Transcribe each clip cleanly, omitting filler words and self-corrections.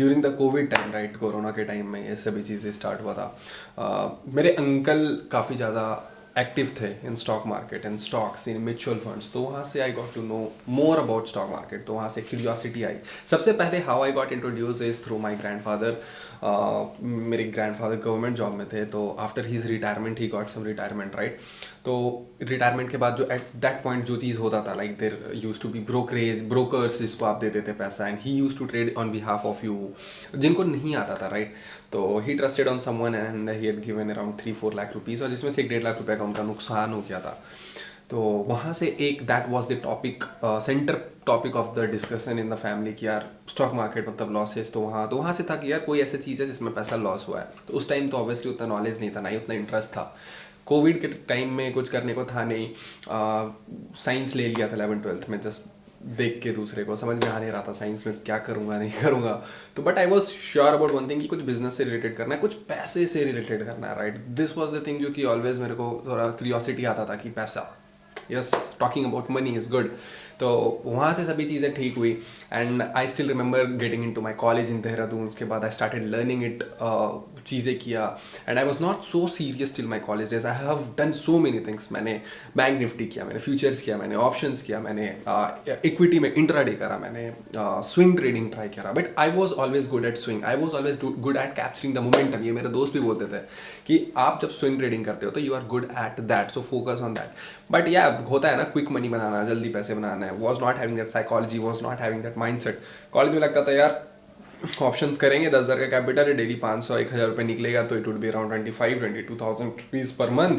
During the Covid time, right, corona के time में ये सभी चीज़ें स्टार्ट हुआ था। मेरे अंकल काफ़ी ज़्यादा एक्टिव थे in stock market and stocks in mutual funds, तो वहाँ से I got to know more about stock market. तो वहाँ से क्यूरियोसिटी आई। सबसे पहले how I got introduce is through my grandfather. मेरे ग्रैंडफादर गवर्नमेंट जॉब में थे, तो after his retirement he got some retirement, right. तो रिटायरमेंट के बाद जो एट दैट पॉइंट जो चीज़ होता था, like there used to be brokers जिसको आप देते थे पैसा, and he used to trade on behalf of you, जिनको नहीं आता था, राइट। तो he trusted on someone and he had given around 3-4 lakh rupees, और जिसमें से 1.5 लाख रुपए का उनका नुकसान हो गया था। तो वहाँ से एक that was the topic, centre topic of the discussion in the family कि यार स्टॉक मार्केट मतलब लॉसेस। तो वहाँ से था कि यार कोई ऐसी चीज़ है जिसमें पैसा लॉस हुआ है। तो उस टाइम तो ऑब्वियसली उतना नॉलेज नहीं था, ना ही उतना इंटरेस्ट था। कोविड के टाइम में कुछ करने को था नहीं। साइंस ले लिया था 11th-12th में, जस्ट देख के दूसरे को, समझ में आ नहीं रहा था साइंस में क्या करूँगा नहीं करूँगा। तो but I was sure about one thing कि कुछ बिजनेस से रिलेटेड करना है, कुछ पैसे से रिलेटेड करना है, right. This was the thing जो कि ऑलवेज मेरे को थोड़ा क्यूरियोसिटी आता था कि पैसा, yes, talking about money is good. तो वहाँ से सभी चीज़ें ठीक हुई, and I still remember getting in to my college in Dehradun. उसके बाद आई स्टार्टेड लर्निंग इट, चीज़ें किया, and I was not so serious till my college as I have done so many things. मैंने बैंक निफ्टी किया, मैंने futures किया, मैंने options किया, मैंने इक्विटी में इंट्राडे करा, मैंने स्विंग ट्रेडिंग ट्राई करा। But I was always good at swing, I was always good at capturing the momentum. ये मेरे दोस्त भी बोलते थे कि आप जब स्विंग ट्रेडिंग करते हो तो you are good at that, so focus on that. But yeah होता है ना, क्विक मनी बनाना, जल्दी पैसे बनाना है, was not having that psychology, was not having that mindset. College में लगता था यार ऑप्शंस करेंगे, 10,000 का कैपिटल है, डेली 500-1,000 रुपये निकलेगा, तो it would be around 25,000-22,000 rupees per month.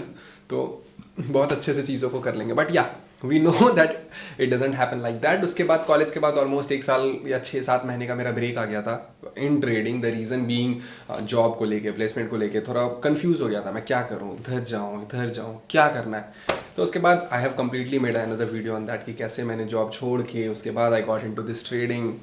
तो बहुत अच्छे से चीज़ों को कर लेंगे। But yeah we know that it doesn't happen like that. उसके बाद कॉलेज के बाद ऑलमोस्ट 1 साल या 6-7 महीने का मेरा ब्रेक आ गया था in trading. The reason being job को लेके, प्लेसमेंट को लेके थोड़ा कंफ्यूज हो गया था, मैं क्या करूँ, इधर जाऊँ, क्या करना है। तो उसके बाद I have completely made another video on that कि कैसे मैंने जॉब छोड़ के उसके बाद I got into this trading.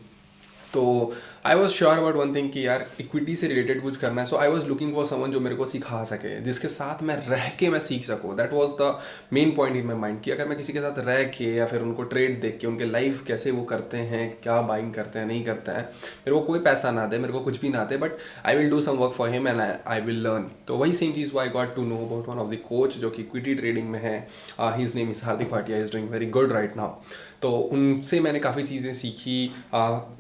तो I was sure about one thing कि यार इक्विटी से रिलेटेड कुछ करना है। So I was looking for someone जो मेरे को सिखा सके, जिसके साथ मैं रह के मैं सीख सकूँ। That was the main point in my mind कि अगर मैं किसी के साथ रह के या फिर उनको ट्रेड देख के, उनके लाइफ कैसे वो करते हैं, क्या बाइंग करते हैं, नहीं करते हैं, मेरे को कोई पैसा ना दे, मेरे को कुछ भी ना दे, but I will do some work for him and I will learn. तो वही सेम चीज़ वो I got to know about one of the coach जो कि इक्विटी ट्रेडिंग में है। His name is Hardik Bhatia, is doing very good right now. तो उनसे मैंने काफ़ी चीज़ें सीखी।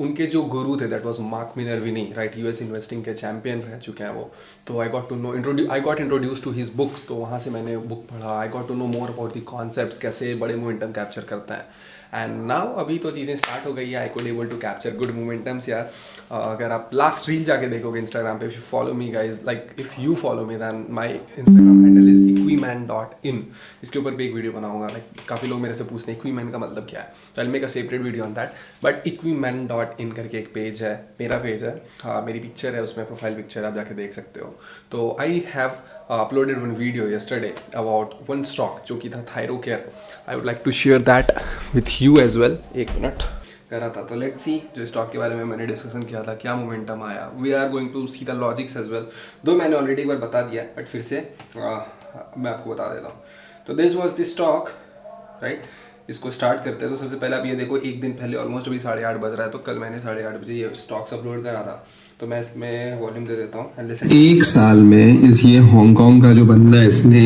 उनके जो गुरु थे that was Mark Minervini, right, US investing के चैंपियन रह चुके हैं वो। तो I got to know, I got introduce to his books. तो वहाँ से मैंने बुक पढ़ा, I got to know more about the concepts, कैसे बड़े मोमेंटम कैप्चर करते हैं। एंड नाउ अभी तो चीज़ें स्टार्ट हो गई है, I could able to capture good momentums यार। अगर आप लास्ट रील जाके देखोगे इंस्टाग्राम पे, if you follow me guys, like if you follow me then my Instagram handle is equiman.in। इसके ऊपर भी एक वीडियो बनाऊंगा। लाइक काफ़ी लोग मेरे से पूछते हैं equiman का मतलब क्या है, तो I make a separate video on that. But equiman.in करके एक पेज है, मेरा पेज है, हाँ मेरी पिक्चर है उसमें, प्रोफाइल पिक्चर आप जाके देख सकते हो। तो I have uploaded one video yesterday about one stock जो कि था Thyrocare. I would like to share that with you as well. एक मिनट करा था, तो लेट्स सी जो स्टॉक के बारे में मैंने डिस्कशन किया था, क्या मोमेंटम आया। We are going to see the logics as well, though मैंने ऑलरेडी एक बार बता दिया है, बट फिर से मैं आपको बता देता हूँ। तो this was the stock, right. इसको स्टार्ट करते हैं। तो सबसे पहले आप ये देखो, एक दिन पहले ऑलमोस्ट अभी 8:30 बज रहा है, तो कल मैंने 8:30 बजे ये स्टॉक्स अपलोड करा था। तो मैं इसमें वॉल्यूम दे देता हूँ। एक साल में इस ये हांगकांग का जो बंदा है, इसने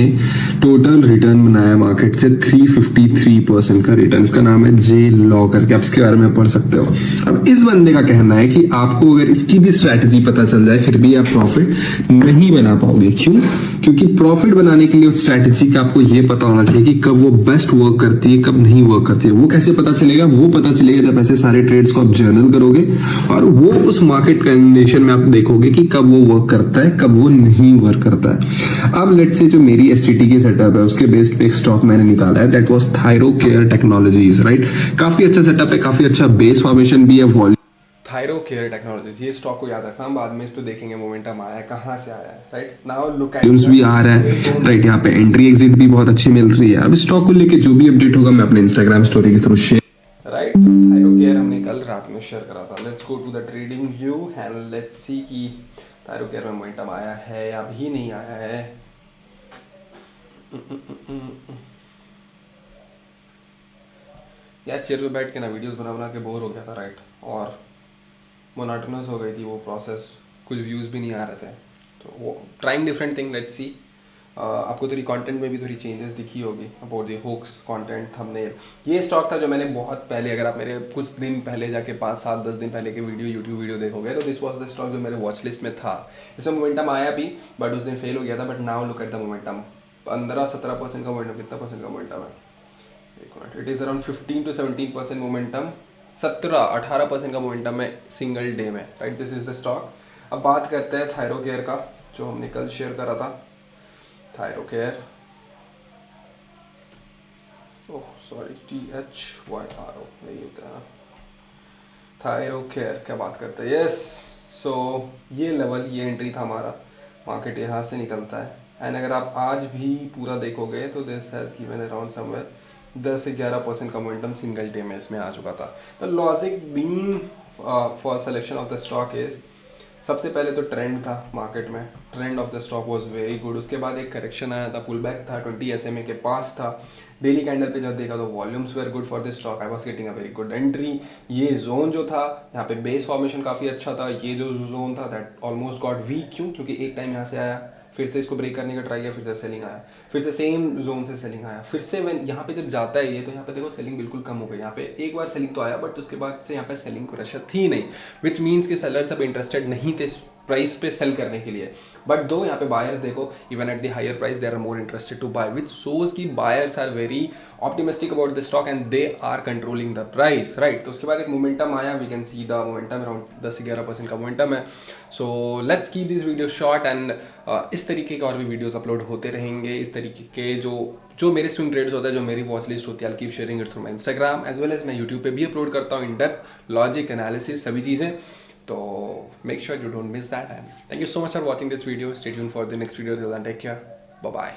टोटल रिटर्न बनाया मार्केट से 353% का रिटर्न। इसका नाम है जे लॉ करके, आप इसके बारे में पढ़ सकते हो। अब इस बंदे का कहना है कि आपको अगर इसकी भी स्ट्रैटेजी पता चल जाए फिर भी आप प्रॉफिट नहीं बना पाओगे। क्यों? क्योंकि प्रॉफिट बनाने के लिए उस स्ट्रैटेजी का आपको ये पता होना चाहिए कि कब वो बेस्ट वर्क करती है, कब नहीं वर्क करती है। वो कैसे पता चलेगा? वो पता चलेगा जब ऐसे सारे ट्रेड्स को आप जर्नल करोगे और वो उस मार्केट कंडीशन में आप देखोगे कि कब वो वर्क करता है, कब वो नहीं वर्क करता है। अब लेट्स से जो मेरी एसटीटी की सेटअप है उसके बेस्ड पे एक स्टॉक मैंने निकाला है, that was Thyrocare technologies, right. काफी अच्छा सेटअप है, काफी अच्छा बेस फॉर्मेशन भी है। थायरोकेयर टेक्नोलॉजीज, ये स्टॉक को याद रखना, बाद में इस पे देखेंगे मोमेंटम आया है, कहाँ से आया है, राइट। नाउ लुक एट भी आ रहा है, राइट। यहाँ पे एंट्री एग्जिट भी बहुत अच्छी मिल रही है। अब स्टॉक को लेके जो भी अपडेट होगा मैं अपने इंस्टाग्राम स्टोरी के थ्रू शेयर, राइट। तो थायरोकेयर हमने कल रात में शेयर करा था। Let's go to the trading view and let's see कि थायरोकेयर में मोमेंटम आया है या भी नहीं आया है। यार चेयर पे बैठ के ना वीडियोस बना बना के बोर हो गया था, राइट। और मोनोटोनस हो गई थी वो प्रोसेस, कुछ व्यूज़ भी नहीं आ रहे थे। तो वो trying different thing, let's see. आपको थोड़ी कंटेंट में भी थोड़ी चेंजेस दिखी होगी about the hooks, content, thumbnail. ये स्टॉक था जो मैंने बहुत पहले, अगर आप मेरे कुछ दिन पहले जाके 5, 7, 10 दिन पहले के यूट्यूब वीडियो देखोगे, तो दिस वाज द स्टॉक जो मेरे वॉच लिस्ट में था। इसमें मोमेंटम आया भी, बट उस दिन फेल हो गया था। But now look at the momentum, 15-17% का मोमेंटम, कितना परसेंट का मोमेंटम है? एक minute, it is around 15 to 17% momentum, 17-18% का मोमेंटम है सिंगल डे में, right. This is the stock. अब बात करते हैं थायरोकेयर का, जो हमने कल शेयर करा था। थायरोकेयर, ओह सॉरी, THYRO नहीं होता है ना, थायरोकेयर। क्या बात करते हैं, यस। सो ये लेवल, ये एंट्री था हमारा, मार्केट यहाँ से निकलता है। एंड अगर आप आज भी पूरा देखोगे तो this has given around somewhere 10 से 11% का मोमेंटम सिंगल डे में इसमें आ चुका था। The logic being for selection of the stock is, सबसे पहले तो ट्रेंड था मार्केट में, trend of the stock was very good. उसके बाद एक करेक्शन आया था, पुल बैक था, 20 SMA के पास था। डेली कैंडल पे जब देखा तो volumes were good for the stock, I was getting a very good entry. ये जोन जो था, यहाँ पे बेस फॉर्मेशन काफ़ी अच्छा था। ये जो जोन था दैट ऑलमोस्ट गॉट वीक, क्यों? क्योंकि एक टाइम यहाँ से आया, फिर से इसको ब्रेक करने का ट्राई किया, फिर से सेलिंग आया, फिर से सेम जोन से सेलिंग आया, फिर से व्हेन यहाँ पे जब जाता है ये, तो यहाँ पे देखो सेलिंग बिल्कुल कम हो गई। यहाँ पे एक बार सेलिंग तो आया, बट उसके बाद से यहाँ पे सेलिंग प्रेशर थी नहीं, विच मीन्स कि सेलर्स अब इंटरेस्टेड नहीं थे प्राइस पे सेल करने के लिए। बट दो यहाँ पे बायर्स देखो, even at the higher price they are more interested to buy, which shows की buyers are very optimistic about the stock and they are controlling the price, right. तो उसके बाद एक मोमेंटम आया, we can see the momentum around 10 से 11% का momentum है। So let's keep this video short and इस तरीके के और भी वीडियोस अपलोड होते रहेंगे। इस तरीके के जो मेरे स्विंग ट्रेड्स होता है, जो मेरी वॉच लिस्ट होती है, I keep sharing it through my Instagram as well as मैं यूट्यूब पे भी अपलोड करता हूँ, इन डेप्थ लॉजिक एनालिसिस सभी चीज़ें। तो make sure you don't miss that, and thank you so much for watching this video. Stay tuned for the next video. Till then, take care. Bye bye.